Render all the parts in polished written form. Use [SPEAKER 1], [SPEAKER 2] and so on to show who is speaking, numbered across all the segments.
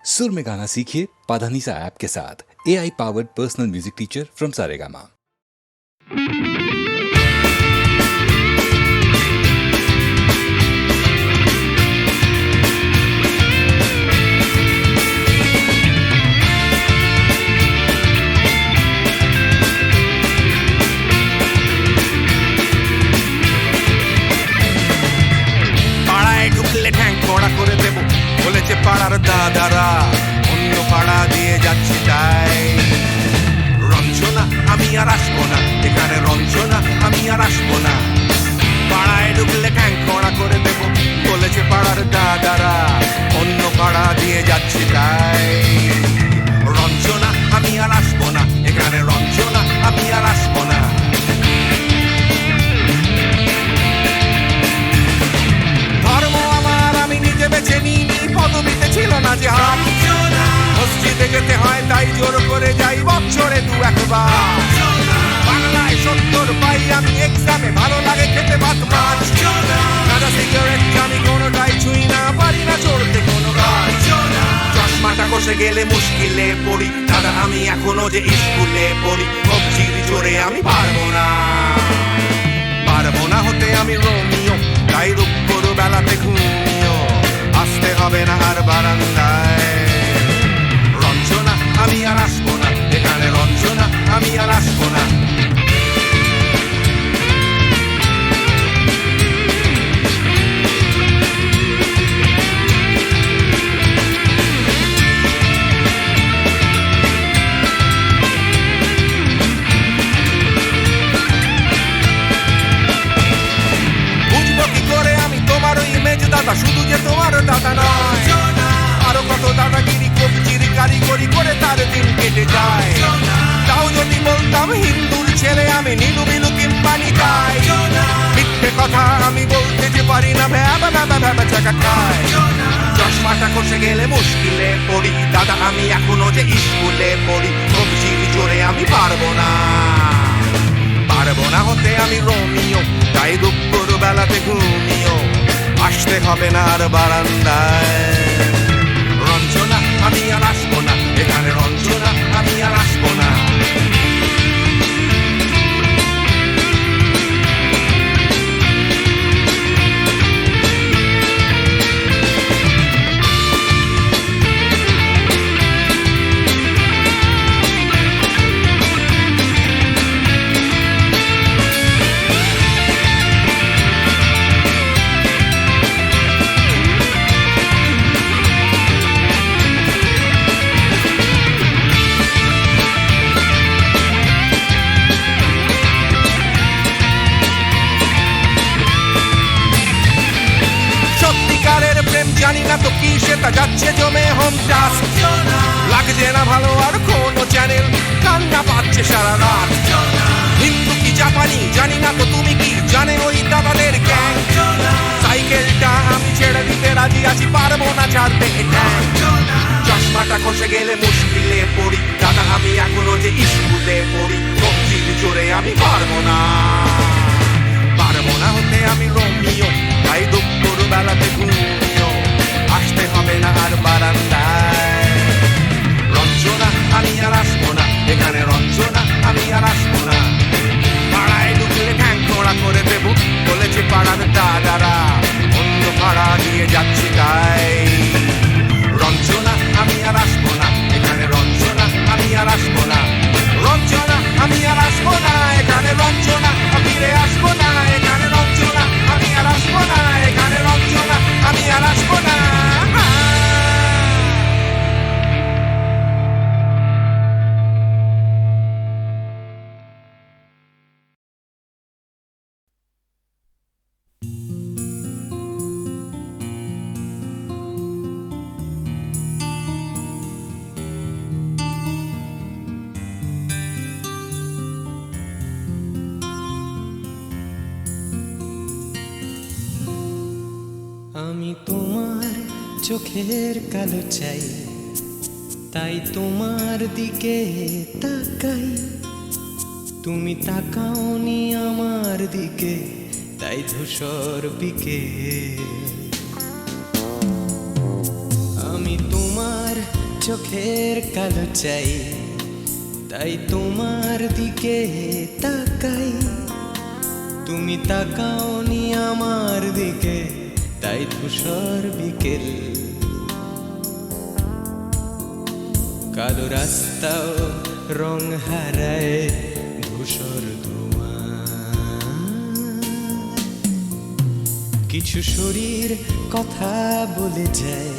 [SPEAKER 1] सुर में गाना सीखिए पाधानीसा ऐप के साथ। AI powered personal music teacher from Saregama.
[SPEAKER 2] পাড়ায় ঢুকলে ঠ্যাং কড়া করে দেব বলেছে পাড়ার দাদারা, অন্য পাড়া দিয়ে যাচ্ছি তাই। রঞ্জনা আমি আর আসবো না, এখানে রঞ্জনা আমি আর আসবো না। পাড়ায় ঢুকলে ঠ্যাং কড়া করে দেব বলেছে পাড়ার দাদারা, অন্য পাড়া দিয়ে যাচ্ছি তাই। রঞ্জনা আমি আর আসবো না, এখানে রঞ্জনা আমি আর আসবো না। ধর্ম আমার আমি নিজে বেছে নিইনি, পদবিতে ছিল না যে হাত। মসজিদে যেতে হয় তাই জোর করে যাই বছরে দু একবার। বাংলায় 70 পাই আমি এক্সামে, ভালো লাগে খেতে ভাত মাছ। গাঁজা সিগারেট আমি কোনোটাই ছুঁই না, পারি না চড়তে কোনো গাছ। চশমাটা কষে গেলে মুশকিলে পড়ি, দাদা আমি এখনো যে স্কুলে পড়ি। কবজির জোরে আমি পারবো না, পারবো না হতে আমি রোমিও, তাই দুপুর বেলাতে ঘুমিও আসতে হবে না আর বারান্দায়। রঞ্জনা আমি আর আসবো না, এখানে রঞ্জনা আমি আর আসবো না। দাদা শুধু যে তোমার দাদা নয়, আরো কত দাদাগিরি কবজির কারিগরি করে তার দিন কেটে যায়। তাও যদি বলতাম হিন্দুর ছেলে আমি, নীলু বিলু কিংবা নিতাই। মিথ্যে কথা আমি বলতে যে পারি না, ভ্যাবা ভ্যাবা ভ্যাবা চাকা খায়। চশমাটা খসে গেলে মুশকিলে পড়ি, দাদা আমি এখনো যে স্কুলে পড়ি। কবজির জোরে আমি পারবো না, পারবো না হতে আমি রোমিও, তাই দুপুর বেলাতে ঘুমিও আসতে হবে না আর বারান্দায়। রঞ্জনা আমি আর আসবো না, এখানে রঞ্জনা আমি আর আসবো না। জানি না তো কি সেটা যাচ্ছে জমে হোম টাস্ক। লাগছে না ভালো আর কোনো চ্যানেল, কান্না পাচ্ছে সারা রাত। হিন্দু কি জাপানি জানি না তো তুমি কি জানে ওই দাদাদের গ্যাং। সাইকেলটা আমি ছেড়ে দিতে রাজি আছি, পারবো না ছাড়তে গ্যাং। চশমাটা খসে গেলে মুশকিলে পড়ি, দাদা আমি এখনো যে স্কুলে পড়ি। কবজির জোরে আমি পারবো না, পারবো না হতে আমি রোমিও, তাই দুপুর বেলাতে ঘুমিও আসতে হবে না আর বারান্দায়। রঞ্জনা আমি আর আসবো না, এখানে রঞ্জনা আমি আর আসবো না। পাড়ায় ঢুকলে ঠ্যাং কড়া করে দেব বলেছে পাড়ার দাদারা, অন্য পাড়া দিয়ে যাচ্ছি তাই। রঞ্জনা আমি আর আসবো না, এখানে রঞ্জনা আমি আর আসবো না। রঞ্জনা আমি আর আসবো না, এখানে রঞ্জনা ফিরে আসবো না। এখানে রঞ্জনা আমি আর আসবো না, এখানে রঞ্জনা আমি আর আসবো না।
[SPEAKER 3] আমি তোমার চোখের কালো চাই, তাই তোমার দিকে তাকাই। তুমি তাকাওনি আমার দিকে, তাই ধূসর বিকেল। আমি তোমার চোখের কালো চাই, তাই তোমার দিকে তাকাই। তুমি তাকাওনি আমার দিকে, তাই ধূসর বিকেল। কালো রাস্তাও রং হারায় ধূসর ধোঁয়া। কিছু শরীর কথা বলে যায়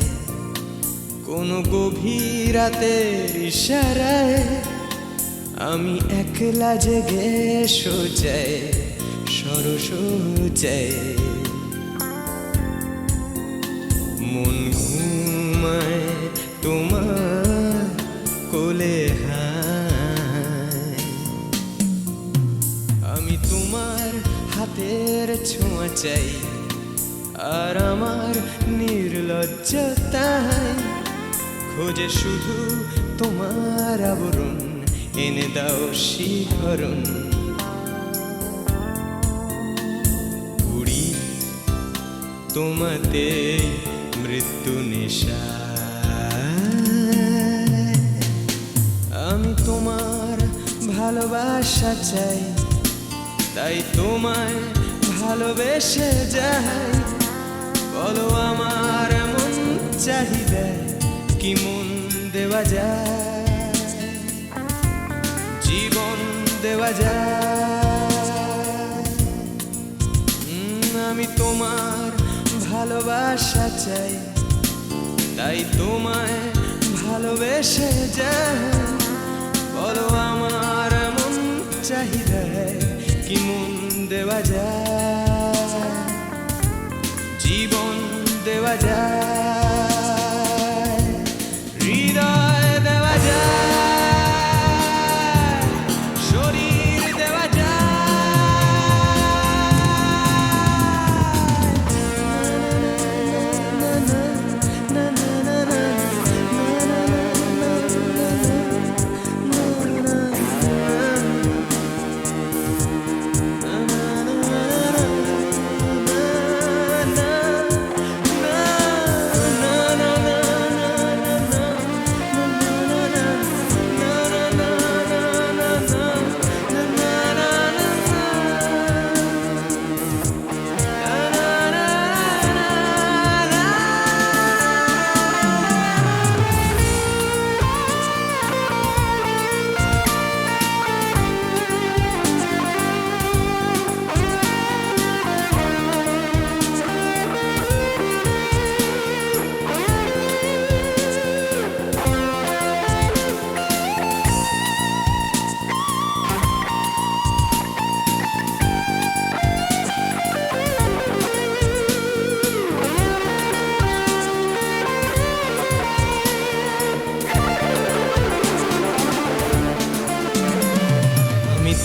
[SPEAKER 3] কোনো গভীর রাতের ইশারায়। আমি একলা জেগে সোজায় সরসোজায়। মন ঘুমায় তোমার কোলে হায়। আমি তোমার হাতের ছোঁয়া চাই, আর আমার নির্লজ্জতায় খোঁজে শুধু তোমার আবরণ, এনে দাও শিহরণ। উড়ি তোমাতে মৃত্যু নেশা। আমি তোমার ভালোবাসা চাই, তাই তোমায় ভালোবেসে যাই। বলো আমার এমন চাহিদা কি মন দেওয়া যায়, জীবন দেওয়া যায়। আমি তোমার ভালোবাসা চাই, তাই তোমায় ভালোবেসে যাই। বলো আমার এমন চাহিদা কি মন দেওয়া যায়, জীবন দেওয়া যায়, হৃদয় দেওয়া যায়, শরীর দেওয়া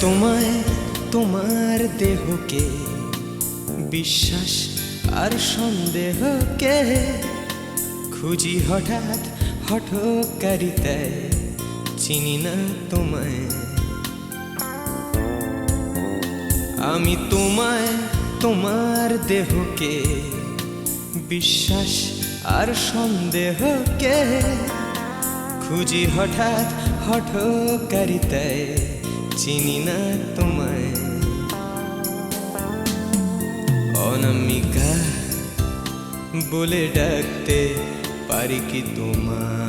[SPEAKER 3] তোমায় তোমার দেহকে বিশ্বাস আর সন্দেহকে খুঁজি হঠাৎ হঠকারিতায়, চিনি না তোমায়। আমি তোমায় তোমার দেহকে বিশ্বাস আর সন্দেহকে খুঁজি হঠাৎ হঠকারিতায়, চিনি না তোমায়। অনামিকা বলে ডাকতে পারি কি তোমায়?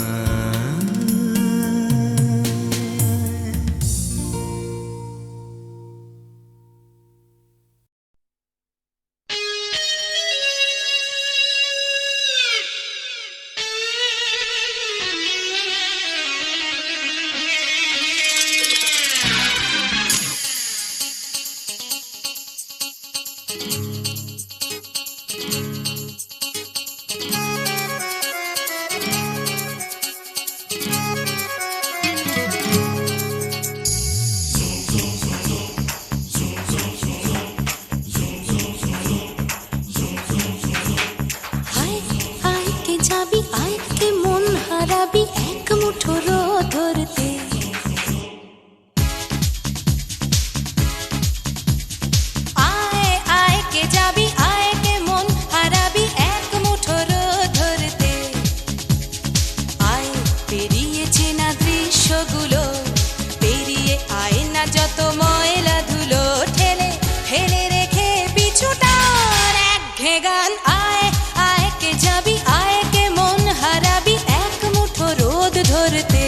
[SPEAKER 4] ধরতে।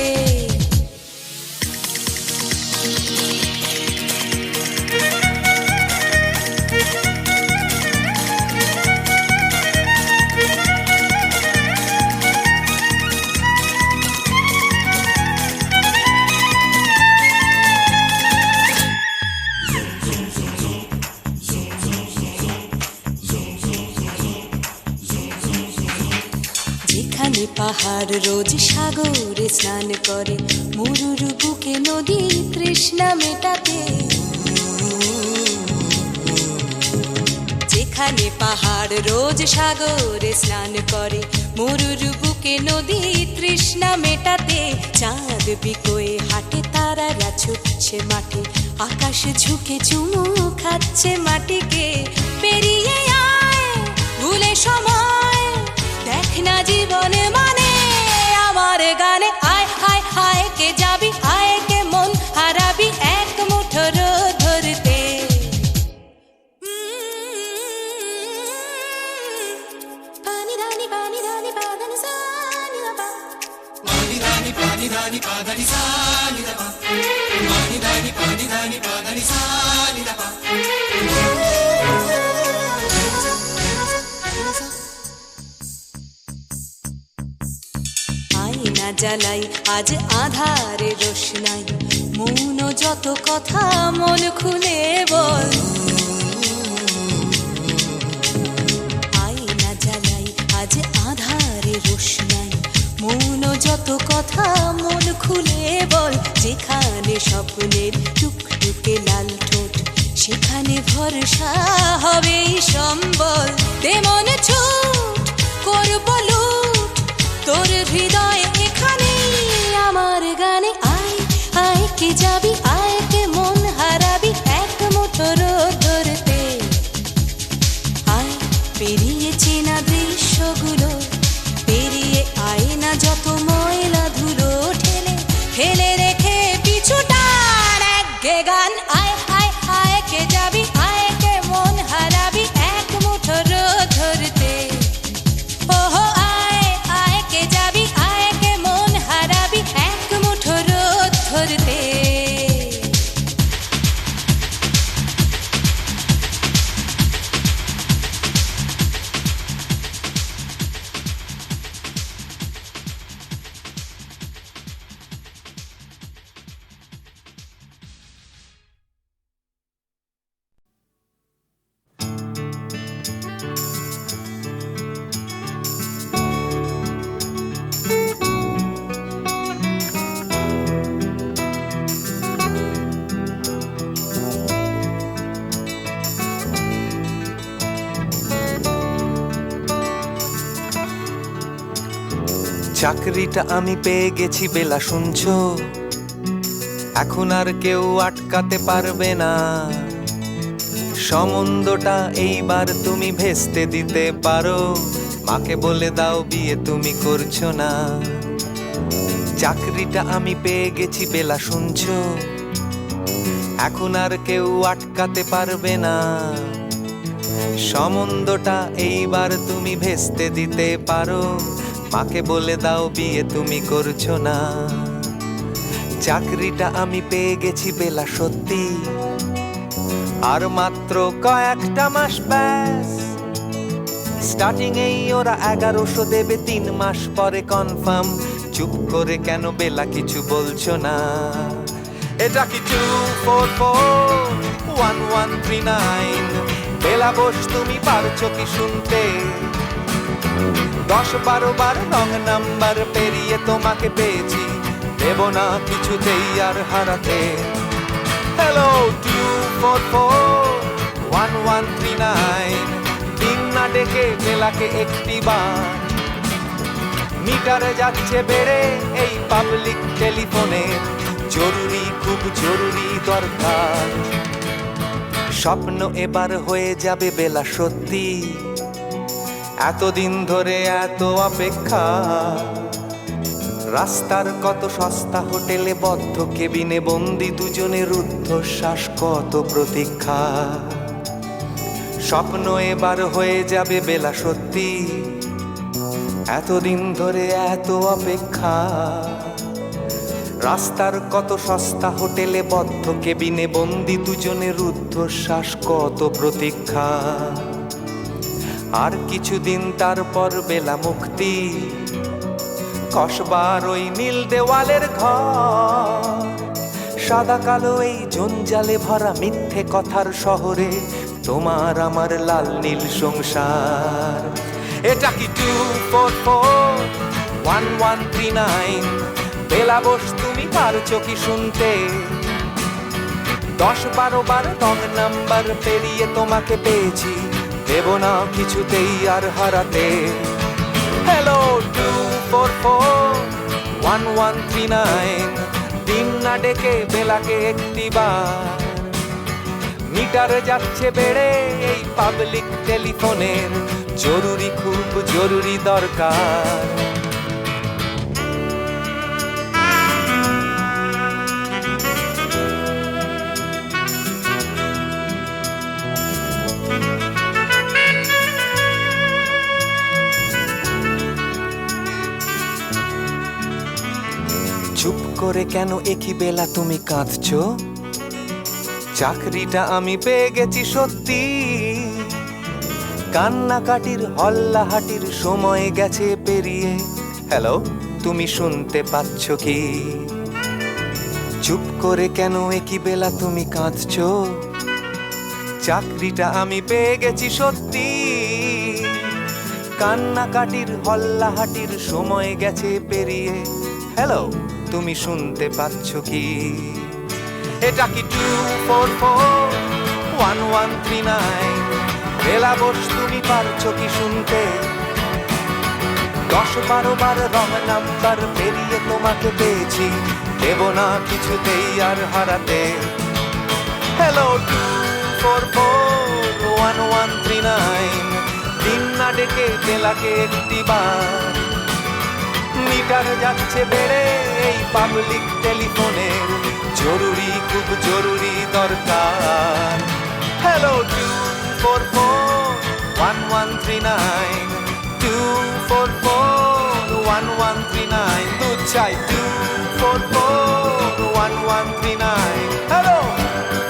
[SPEAKER 4] যেখানে পাহাড় রোজ সাগরে স্নান করে, মরুর বুকে নদী তৃষ্ণা মেটাতে। যেখানে পাহাড় রোজ সাগরে স্নান করে, মরুর বুকে নদী তৃষ্ণা মেটাতে। চাঁদ বিকোয়ে হাটে, তারারা ছুটছে মাঠে, আকাশ ঝুঁকে চুমু খাচ্ছে মাটিকে। পেরিয়ে আয় ভুলে সময়, দেখ না জীবনে মানে আমার গানে। আয় হায় হায় কে যাবি, আয় কে মন হারাবি এক মুঠো রোদ ধরতে। পানি রানি পাদানি সানি বাবা, পানি রানি পাদানি সানি বাবা, পানি রানি পাদানি সানি বাবা। আয়না জ্বালাই আজ আধারে রোশনাই, মৌন যত কথা মন খুলে বল। আয়না জ্বালাই আজ আধারে রোশনাই, মৌন যত কথা মন খুলে বল। যেখানে স্বপ্নের টুকটুকে লাল ঠোঁট, সেখানে ভরসা হবে সম্বল। তেমন ছুট করব লুট তোর হৃদয় এখানে আমার গানে। আয় আয় কে যাবি, আয় কে মন হারাবি এক মুঠো রোদ ধরতে। আয় পেরিয়ে চেনা দৃশ্যগুলো, পেরিয়ে আয় না যত ময়লা ধুলো, ঠেলে ফেলে রেখে পিছুটার একঘে গান। আয় আয় আয় কে যাবি, আয় কে মন হারাবি এক মুঠো রোদ ধরতে। ওহো আয় আয় কে যাবি, আয় কে মন হারাবি এক মুঠো রোদ ধরতে।
[SPEAKER 3] চাকরিটা আমি পেয়ে গেছি বেলা, শুনছো? এখন আর কেউ আটকাতে পারবে না। সম্বন্ধটা এইবার তুমি ভেস্তে দিতে পারো, মাকে বলে দাও বিয়ে তুমি করছো না। চাকরিটা আমি পেয়ে গেছি বেলা, শুনছো? এখন আর কেউ আটকাতে পারবে না। সম্বন্ধটা এইবার তুমি ভেস্তে দিতে পারো, মাকে বলে দাও বিয়ে তুমি করছো না। চাকরিটা আমি পেয়ে গেছি বেলা, সত্যি আর মাত্র কয়েকটা মাস ব্যাস। স্টার্টিং এই ওরা 1100 দেবে, 3 মাস পরে কনফার্ম। চুপ করে কেন বেলা কিছু বলছো না? এটা কি 2441139? বেলা বোস তুমি পারছো কি শুনতে? 10-12 বার রং নাম্বার পেরিয়ে তোমাকে পেয়েছি, দেব না কিছুতেই আর হারাতে। হ্যালো 2441139, দিন না ডেকে বেলাকে একটি বার। মিটারে যাচ্ছে বেড়ে এই পাবলিক টেলিফোনের, জরুরি খুব জরুরি দরকার। স্বপ্ন এবার হয়ে যাবে বেলা, সত্যি এতদিন ধরে এত অপেক্ষা। রাস্তার কত সস্তা হোটেলে বদ্ধ কেবিনে বন্দি দুজনের রুদ্ধশ্বাস, কত প্রতীক্ষা। স্বপ্ন এবার হয়ে যাবে বেলা, সত্যি এতদিন ধরে এত অপেক্ষা, রাস্তার কত সস্তা হোটেলে বদ্ধ কেবিনে বন্দি দুজনের রুদ্ধশ্বাস, কত প্রতীক্ষা। আর কিছুদিন তারপর বেলা মুক্তি, কসবার ওই নীল দেওয়ালের ঘর, সাদা কালো এই জঞ্জালে ভরা মিথ্যে কথার শহরে তোমার আমার লাল নীল সংসার। এটা কি 2441139? বেলা বস তুমি পারছো কি শুনতে? 10-12 বার রং নাম্বার পেরিয়ে তোমাকে পেয়েছি, দেব না কিছুতেই আর হারাতে। হ্যালো 2441139, দিন না ডেকে বেলাকে একটিবার। মিটার যাচ্ছে বেড়ে এই পাবলিক টেলিফোনের, জরুরি খুব জরুরি দরকার। চুপ করে কেন একই বেলা তুমি কাঁদছো? চাকরিটা আমি পেয়ে গেছি সত্যি, কান্নাকাটির হল্লাহাটির সময় গেছে পেরিয়ে। হ্যালো, তুমি শুনতে পাচ্ছ কি? চুপ করে কেন একই বেলা তুমি কাঁদছো? চাকরিটা আমি পেয়ে গেছি সত্যি, কান্নাকাটির হল্লাহাটির সময় গেছে পেরিয়ে। হ্যালো, তুমি শুনতে পাচ্ছ কি? এটা কি 2441139? বেলা বস তুমি পারছো কি শুনতে? 10-12 বার রং নাম্বার পেরিয়ে তোমাকে পেয়েছি, দেব না কিছুতেই আর হারাতে। হ্যালো 2441139, দিন না ডেকে বেলাকে একটিবার। মিটার যাচ্ছে বেড়ে এই পাবলিক টেলিফোনের, জরুরি খুব জরুরি দরকার। হ্যালো 2441139, 2441139, দুধ চাই 2441139। Hello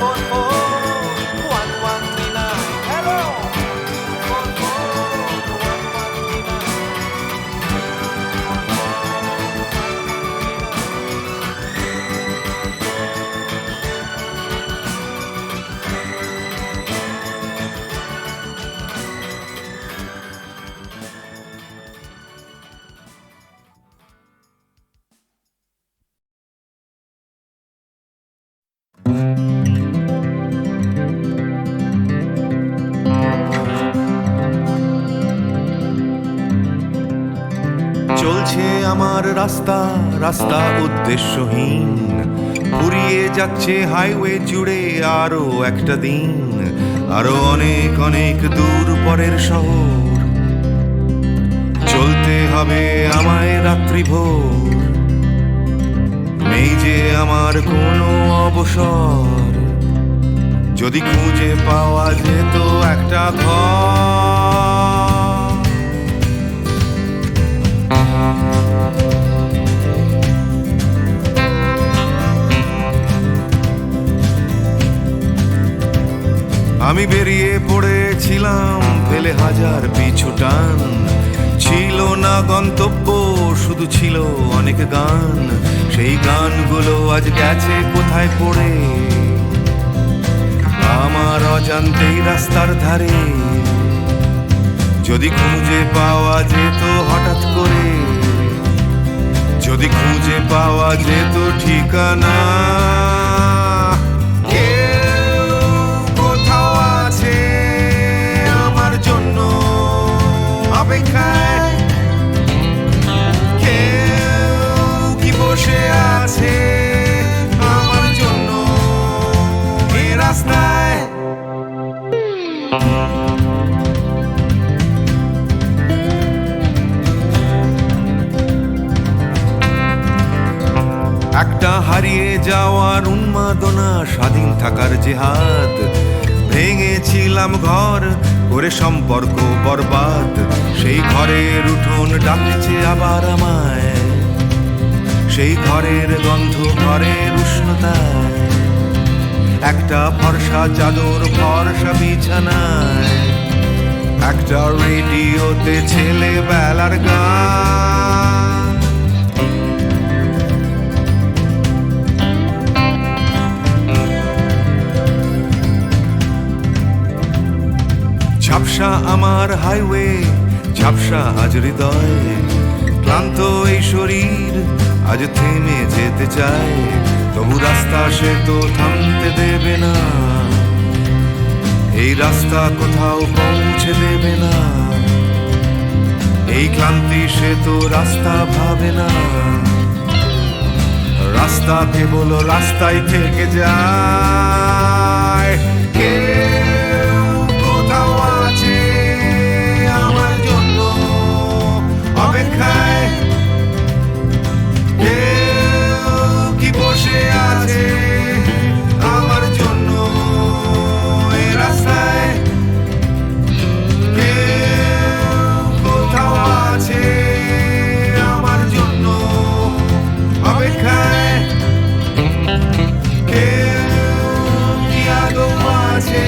[SPEAKER 3] 2441139, hello 2441139।
[SPEAKER 5] চলছে আমার রাস্তা রাস্তা উদ্দেশ্যহীন, ফুরিয়ে যাচ্ছে হাইওয়ে জুড়ে আরো একটা দিন, আরো অনেক অনেক দূর পরের শহর। চলতে হবে আমায় রাত্রি ভোর, নেই যে আমার কোনো অবসর। যদি খুঁজে পাওয়া যেত একটা ঘর, আমি বেরিয়ে পড়েছিলাম ফেলে হাজার পিছু টান। ছিল না গন্তব্য, শুধু ছিল অনেক গান। সেই গানগুলো আজ গেছে কোথায় পড়ে, আমার অজান্তেই রাস্তার ধারে। যদি খুঁজে পাওয়া যেত হঠাৎ করে, যদি খুঁজে পাওয়া যেত ঠিকানা। কেউ কোথাও আছে আমার জন্য অপেক্ষায়, কেউ কি বসে আছে আমার জন্য এই রাস্তায়। একটা হারিয়ে যাওয়ার উন্মাদনা, স্বাধীন থাকার জেহাদ, ভেঙেছিলাম ঘর করে সম্পর্ক বরবাদ, সেই ঘরের উঠোন ডাকছে আবার আমায়, সেই ঘরের গন্ধ ঘরের উষ্ণতায়, একটা ফর্সা চাদর ফর্সা বিছানায়, একটা রেডিওতে ছেলেবেলার গান। ঝাপসা আমার হাইওয়ে, ঝাপসা আজ হৃদয়, ক্লান্ত এই শরীর আজ থেমে যেতে চায়, তবু রাস্তা সে তো থামতে দেবে না, এই রাস্তা কোথাও পৌঁছে দেবে না, এই ক্লান্তি সে তো রাস্তা ভাবে না, রাস্তা কেবল রাস্তায় থেকে যায়। কেউ কোথাও আছে আমার জন্য অপেক্ষায়, কেউ কি বসে আছে আমার জন্য এই রাস্তায়, কেউ কোথাও আছে আমার জন্য অপেক্ষায়, কেউ কি আদৌ আছে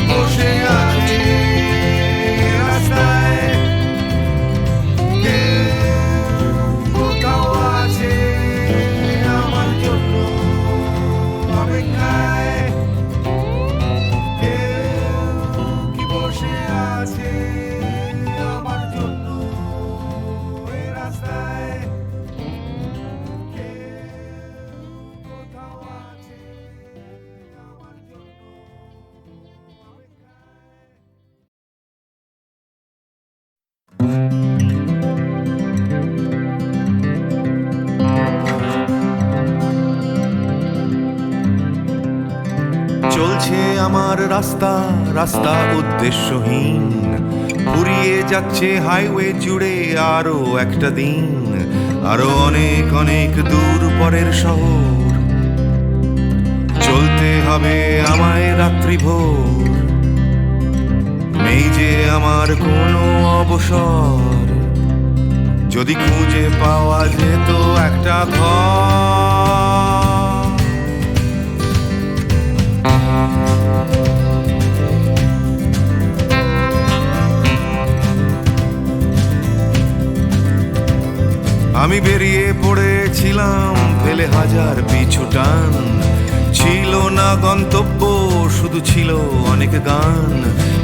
[SPEAKER 5] বসে আছে রাস্তায়, কেউ কোথাও আছে আমার জন্য অপেক্ষায়, কেউ কি বসে আছে আমার জন্য এই রাস্তায়, কেউ কোথাও আছে আমার জন্য অপেক্ষায়। চলছে আমার রাস্তা, রাস্তা উদ্দেশ্যহীন, ফুরিয়ে যাচ্ছে হাইওয়ে জুড়ে আরো একটা দিন, আরো অনেক অনেক দূর পরের শহর, চলতে হবে আমায় রাত্রি ভোর, নেই যে আমার কোনো অবসর, যদি খুঁজে পাওয়া যেত একটা ঘর। আমি বেরিয়ে পড়েছিলাম ফেলে হাজার পিছু টান, ছিল না গন্তব্য শুধু ছিল অনেক গান,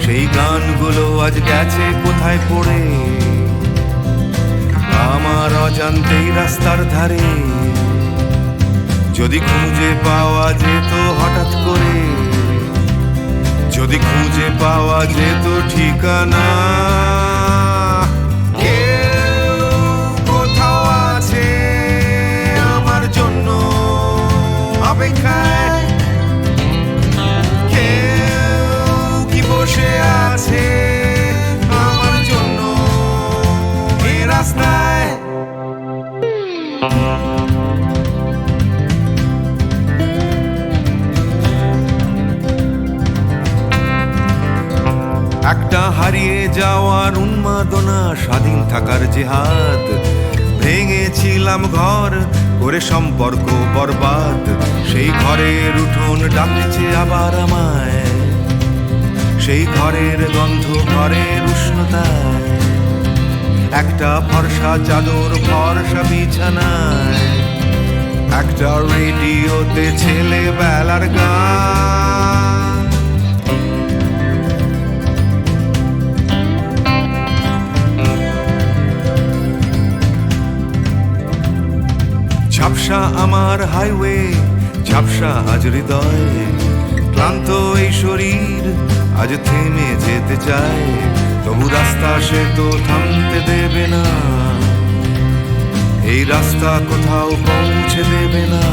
[SPEAKER 5] সেই গানগুলো আজ গেছে কোথায় পড়ে আমার অজান্তেই রাস্তার ধারে, যদি খুঁজে পাওয়া যেত হঠাৎ করে, যদি খুঁজে পাওয়া যেত ঠিকানা, কেউ কোথাও আছে আমার জন্য অপেক্ষায়, কেউ কি বসে আছে আমার জন্য এই রাস্তায়। একটা হারিয়ে যাওয়ার উন্মাদনা, স্বাধীন থাকার জেহাদ, ভেঙেছিলাম ঘর করে সম্পর্ক বরবাদ, সেই ঘরের উঠোন ডাকছে আবার আমায়, সেই ঘরের গন্ধ ঘরের উষ্ণতায়, একটা ফর্সা চাদর ফর্সা বিছানায়, একটা রেডিওতে ছেলেবেলার গান। ঝাপসা আমার হাইওয়ে, ঝাপসা আজ হৃদয়, ক্লান্ত এই শরীর আজ থেমে যেতে চায়, তবু রাস্তা সে তো থামতে দেবে না, এই রাস্তা কোথাও পৌঁছে দেবে না,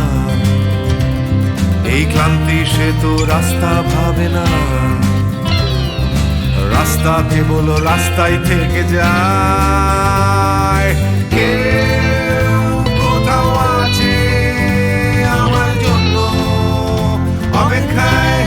[SPEAKER 5] এই ক্লান্তি সে তো রাস্তা ভাবে না, রাস্তা কেবল রাস্তায় থেকে যায়। কেউ কোথাও আছে আমার জন্য অপেক্ষায়,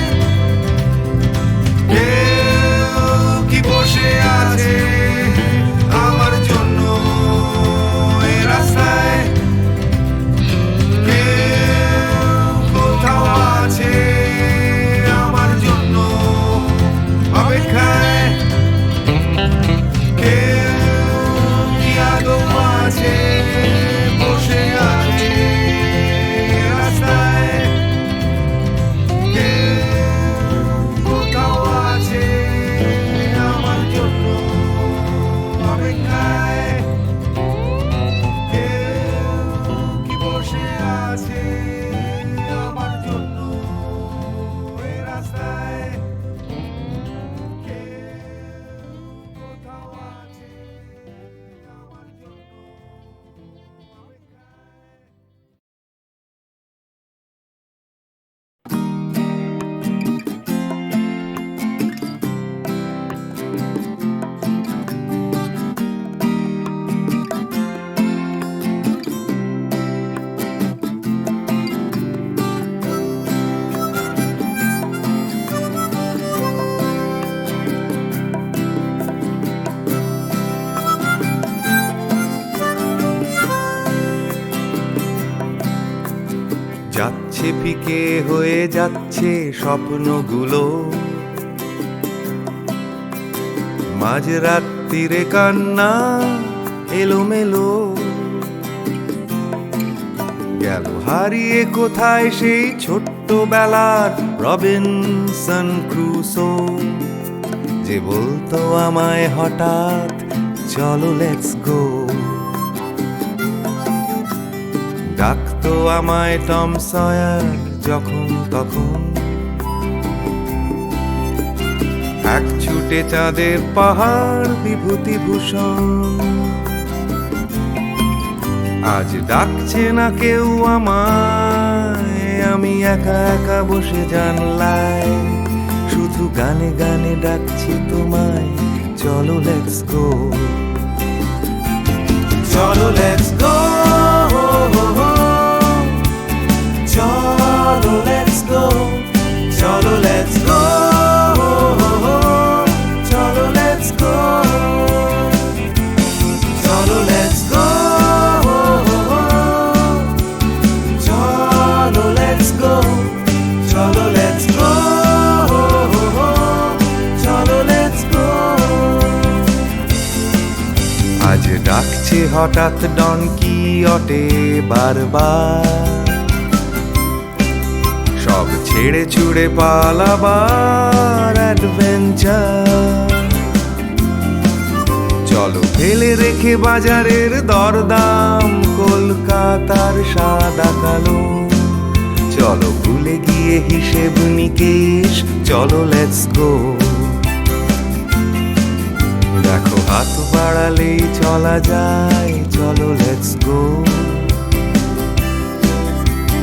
[SPEAKER 5] যাচ্ছে ফিকে হয়ে যাচ্ছে স্বপ্নগুলো, মাঝরাত্রিরে কান্না এলোমেলো, গেল হারিয়ে কোথায় সেই ছোট্টবেলার রবিনসন ক্রুসো, যে বলতো আমায় হঠাৎ চলো লেটস গো। ডাকতো আমায় টম সয়ার যখন তখন, এক ছুটে চাঁদের পাহাড় বিভূতিভূষণ। আজ ডাকছে না কেউ আমায়, আমি একা একা বসে জানলায়, শুধু গানে গানে ডাকছি তোমায় চলো লেটস গো। চলো লেটস গো, চলো লেটস গো, চলো লেটস গো, চলো লেটস গো, চলো লেটস গো, চলো লেটস গো, চলো লেটস গো, চলো লেটস গো। আজ ডাকছে হঠাৎ ডন কিহটে বারবার, সব ছেড়ে ছুড়ে পালাবার অ্যাডভেঞ্চার। চলো ফেলে রেখে বাজারের দরদাম, কলকাতার সাদা কালো, চলো ভুলে গিয়ে হিসেব নিকেশ, চলো লেটস গো। দেখো হাত বাড়ালেই চলা যায়, চলো লেটস গো।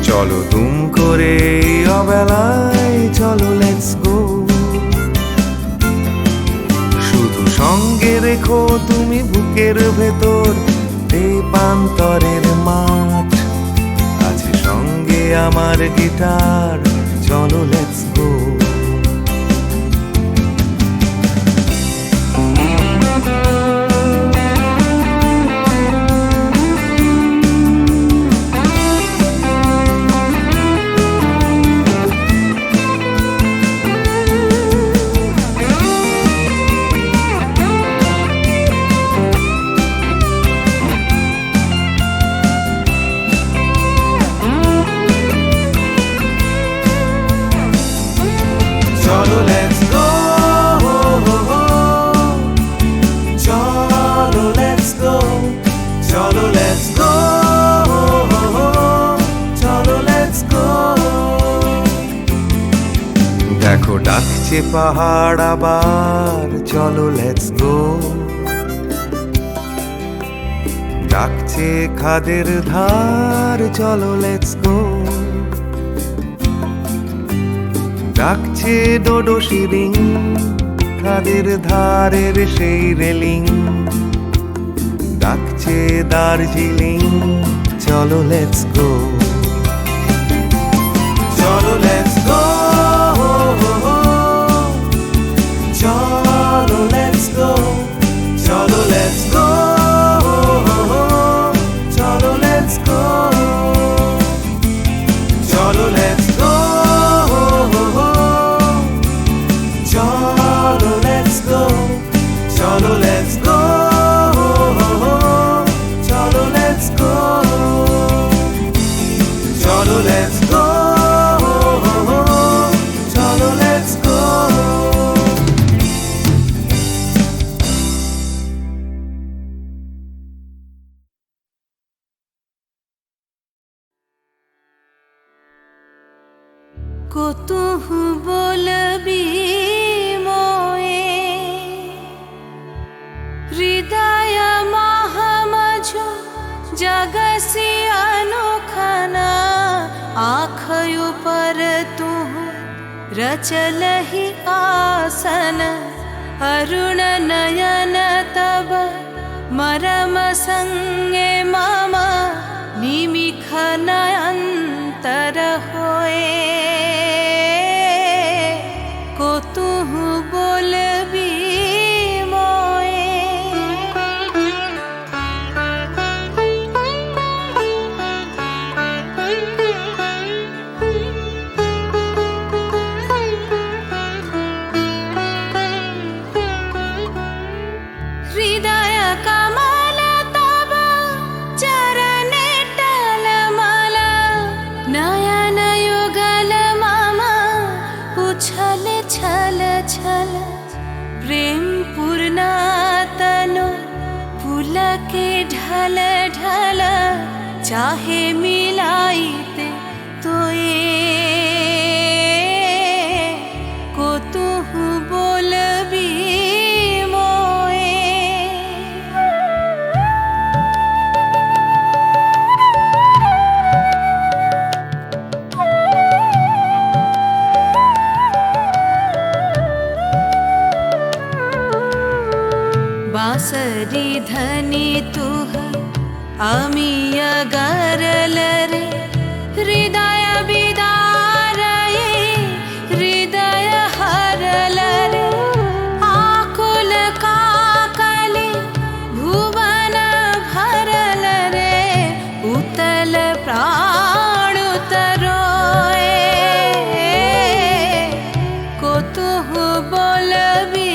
[SPEAKER 5] চলো দুম করে এই অবেলায়, চলো লেটস গো। শুধু সঙ্গে রেখো তুমি বুকের ভেতর দেপান্তরের মাঠ, আছে সঙ্গে আমার গিটার, চলো লেটস গো। চলো লেটস গো, চলো লেটস গো, চলো লেটস গো, চলো লেটস গো। দেখো ডাকছে পাহাড় আবার, চলো লেটস গো। ডাকছে খাদের ধার, চলো লেটস গো। ডাকছে ডোডো শিরিং, খাদের ধারের সেই রেলিং, ডাকছে দার্জিলিং, চলো লেটস গো। চলো লেটস গো, চলো লেটস গো, চলো লেটস গো, চলো লেটস গো, চলো লেটস গো, চলো লেটস গো, চলো লেটস গো, চলো লেটস গো, চলো লেটস গো, চলো লেটস গো।
[SPEAKER 4] কতহু বলবি মোয়ে, হৃদয় মহামঝু जगसी अनोखना, आँखयों पर तू रचलहि आसन, अरुण नयन तब मरम संगे मम निमिख नयंतर होए। को तू बोलबी मोए। চাহে মিলাইতে তোয়ে কতহু বলবি মোয়ে। बांसरी धनी तुह आमी अगरल रे हृदय बिदार हृदय हरल रे आकुल काकली भुवन भरल रे उतल प्राण उतरोए कतहु बोलबी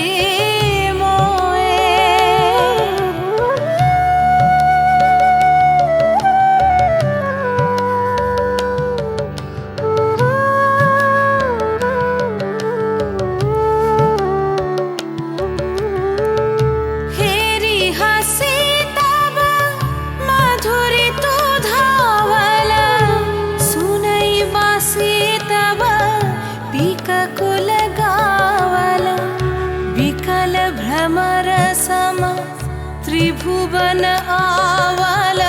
[SPEAKER 4] त्रिभुवन आवल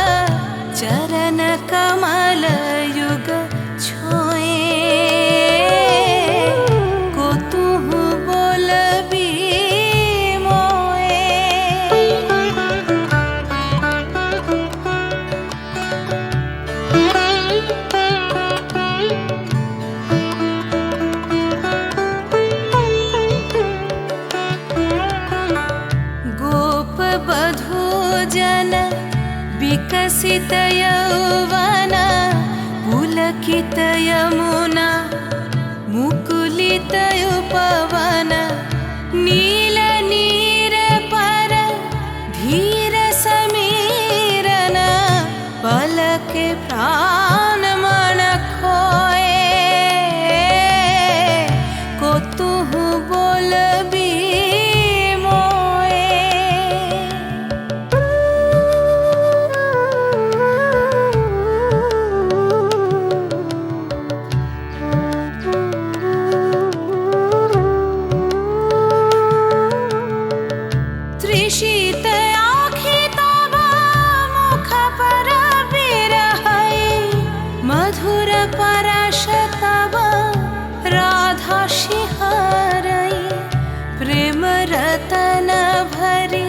[SPEAKER 4] चरण कमल युग छोए कतहु बोलबी मोए। गोप बधू जन विकसित यौवन पुलकित यमुना मुकुलित उपवन नील नीर पर धीर समीरन पलक प्राण मन खोए कतहु बोलबी मधुर परश तब राधा शिहारई प्रेम रतन भरी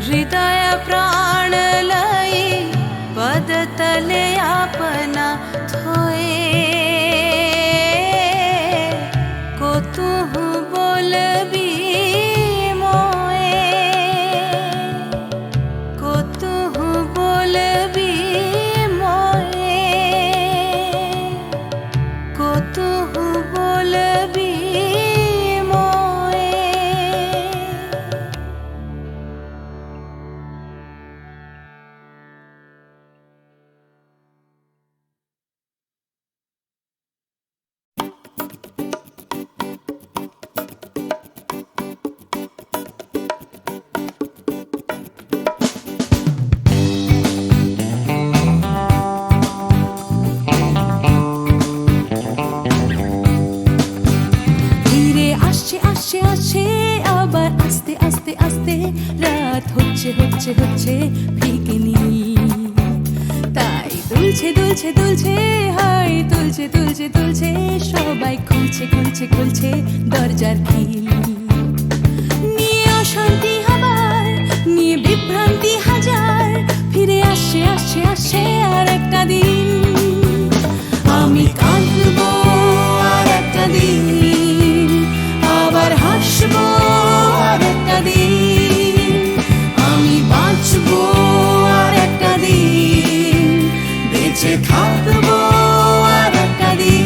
[SPEAKER 4] हृदय प्राण लई पद तले अपना थोए कतहु बोलबी मोए कतहु बोलबी कतहु बोलबी मोए। হচ্ছে ফিকেনি তাই দুলছে দুলছে দুলছে হাই তুলছে তুলছে তুলছে সবাই খুলছে খুলছে খুলছে দরজার খিল নিয়ে অশান্তি হাবার নিয়ে বিভ্রান্তি হাজার ফিরে আসছে আসছে আসছে আর একটা দিন আমি কাঁদবো আর একটা দিন আবার হাসবো আর একটা দিন আমি বাঁচবো আর একটা দিন বেঁচে থাকবো আর একটা দিন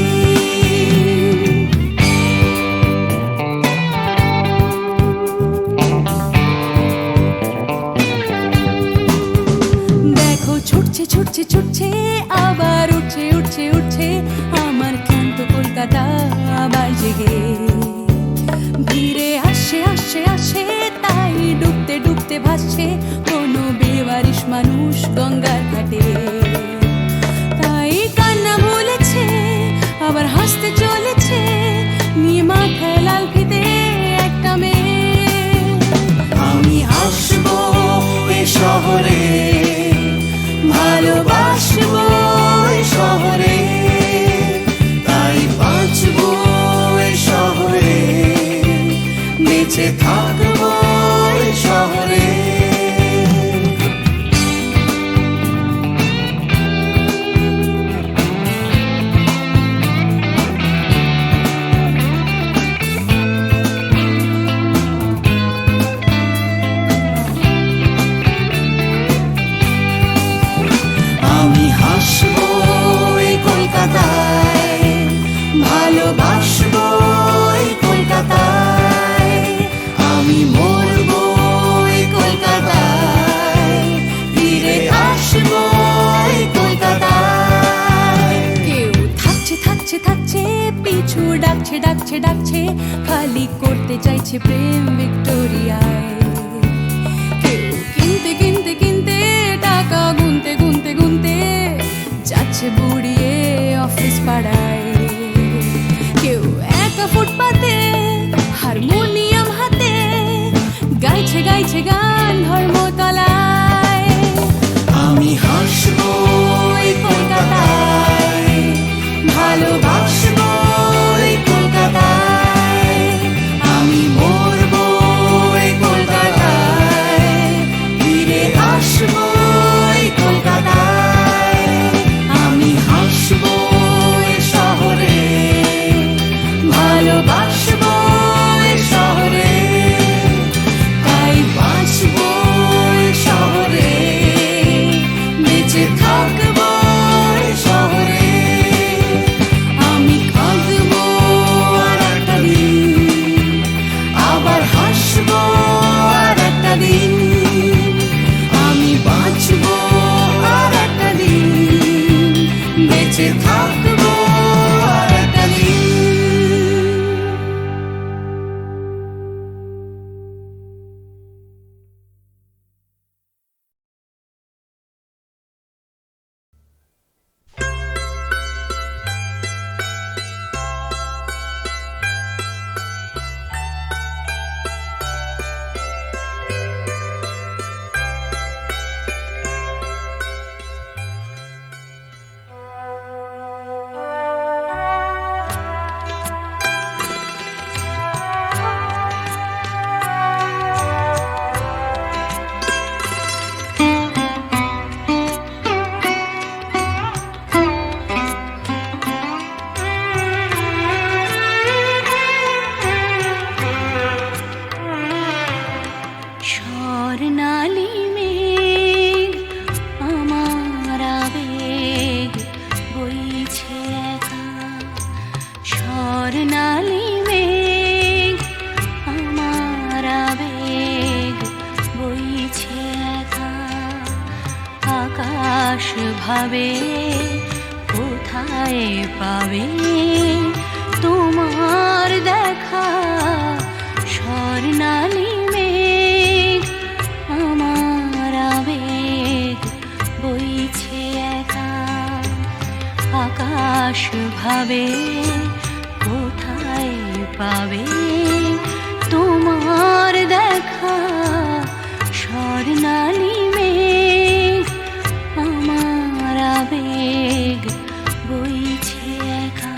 [SPEAKER 4] দেখো ছুটছে ছুটছে ছুটছে আবার উঠছে উঠছে উঠছে আমার ক্লান্ত কলকাতা আবার জেগে ভিড়ে আসছে আসছে আসছে তাই ডুবতে ডুবতে ভাসছে কোনো বেওয়ারিশ মানুষ গঙ্গার ঘাটে
[SPEAKER 6] ডাকছে ডাকছে ডাকছে, খালি করতে চাইছে প্রেম ভিক্টোরিয়ায়। কেউ কিনতে কিনতে কিনতে, টাকা গুনতে গুনতে গুনতে যাচ্ছে বুড়িয়ে অফিস পাড়ায়। কেউ একা ফুটপাতে হারমোনিয়াম হাতে গাইছে গাইছে গান ধর্মতলায়। আমি হাসবো এই কলকাতায়, ভালোবাসবো এই কলকাতায়, আমি মরবো এই কলকাতায়, ফিরে আসবো এই কলকাতায়। আমি হাসবো এই শহরে, ভালোবাসবো এই শহরে, তাই বাঁচবো এই শহরে, বেঁচে থাকবো এই শহরে। আমি কাঁদবো আর একটা দিন, আবার হাসবো আর একটা দিন, আমি বাঁচবো আর একটা দিন, বেঁচে থাকবো আর একটা দিন। স্বর্ণালী মেঘ আমার আবেগ বইছে একা, স্বর্ণালী মেঘ আমার আবেগ বইছে একা। আকাশ ভাবে কোথায় পাবে তোমার দেখা, স্বর্ণালী মেঘ আমার আবেগ বইছে একা। আকাশ ভাবে কোথায় পাবে তোমার দেখা, স্বর্ণালী মেঘ আমার আবেগ বইছে একা।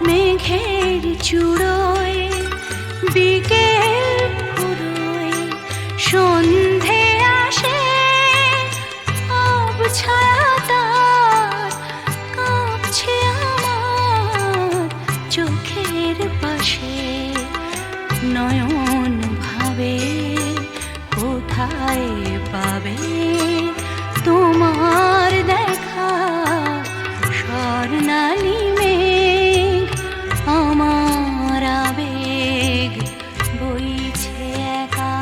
[SPEAKER 6] মেঘের চূড়োয় বিকেল পুরোয় সন্ধে আসে, আবছায়া তার কাঁপছে আমার চোখের পাশে। নয়ন ভাবে কোথায় পাবে তোমার দেখা, স্বর্ণালী মেঘ আমার আবেগ বইছে একা।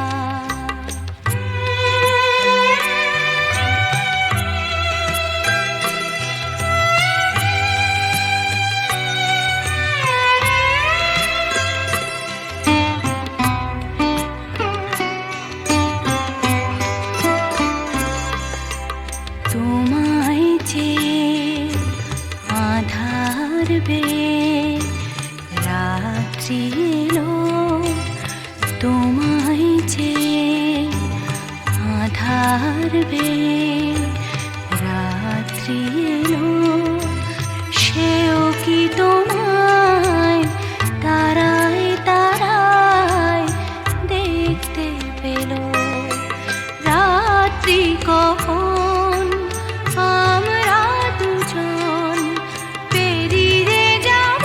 [SPEAKER 6] তোমায় চেয়ে আধার বেয়ে রাত্রি এলো, তোমায় চেয়ে আধার বেয়ে রাত্রি এলো, সেও কি তোমায় তারায় তারায় দেখতে পেল। রাত্রি কখন আমরা দুজন পেরিয়ে যাব,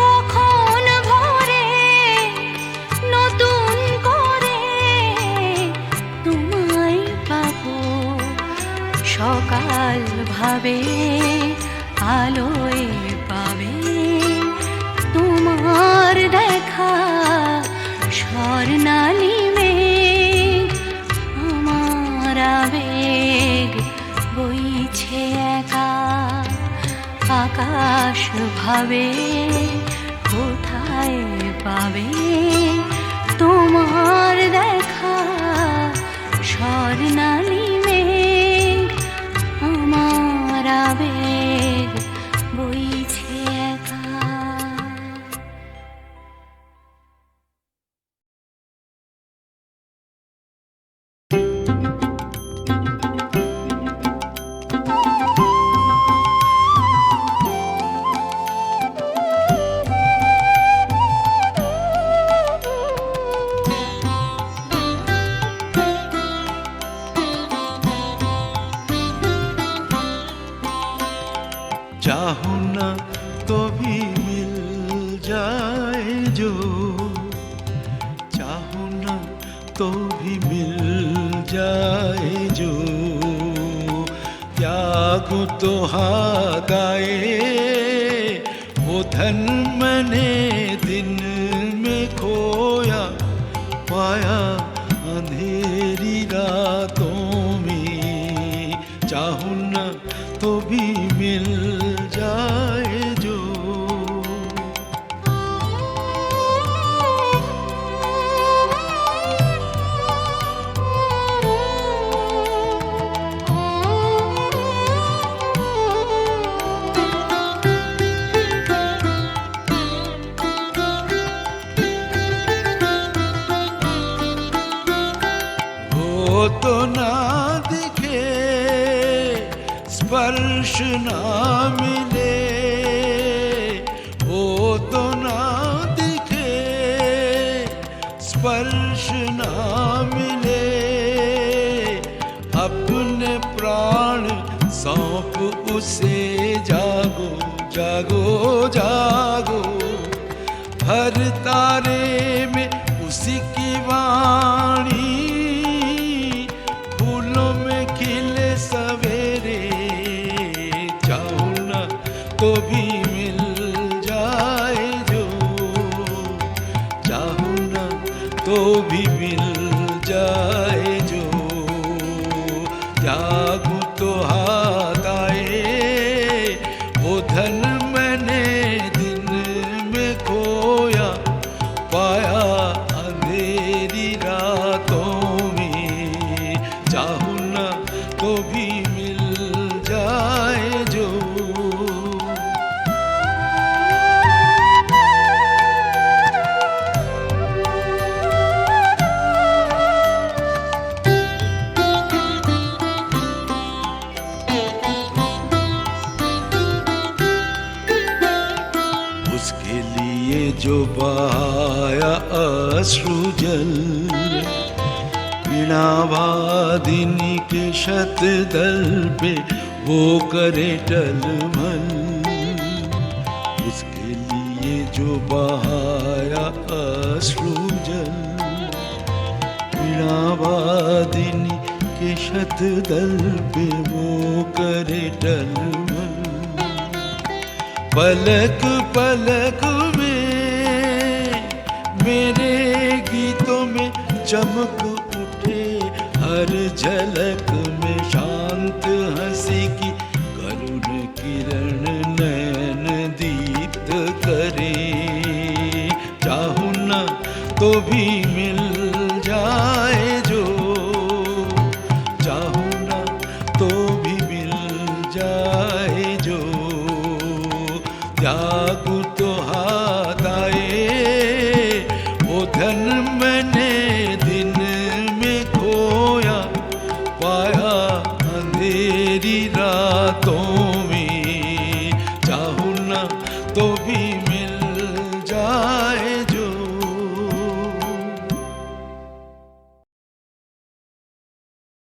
[SPEAKER 6] কখন ভোরে নতুন করে তোমায় পাবো, সকাল ভাবে আলোয় পাবে তোমার দেখা স্বর্ণালী মেঘ আমার আবেগ বইছে একা আকাশ ভাবে কোথায় পাবে তোমার দেখা স্বর্ণালী মেঘ আমার আবেগ বইছে একা।
[SPEAKER 7] चाहो ना तो भी मिल जाए जो, चाहो ना तो भी मिल जाए जो, त्याग तो हादाए वो धन मैंने दिन में खोया पाया अंधेरी रातों में, चाहो ना तो भी मिल जाए जो। वो तो ना दिखे स्पर्श ना मिले, वो तो ना दिखे स्पर्श ना मिले, अपने प्राण सौंप उसे जागो जागो जागो, हर तारे में उसी की वाणी, फूलों में खिले सवेरे, चाहो ना तो भी मिल जाए जो, चाहो ना तो भी मिल जाए जो, जागूं तो हाथ आए वो धन मैंने दिन में खोया पाया अंधेरी रातों में, चाहो ना तो भी मिल जाए जो। उसके लिए जो बहाया अश्रु जल, वीणावादिनी के शतदल पे वो करे टलमल, उसके लिए जो बहाया अश्रु जल, वीणावादिनी के शतदल पे वो करे टलमल, पलक पलक में मेरे गीतों में चमक उठे, हर झलक में शांत हंसी की करुण किरण नयन दीप्त करे, चाहो ना तो भी मिल जाए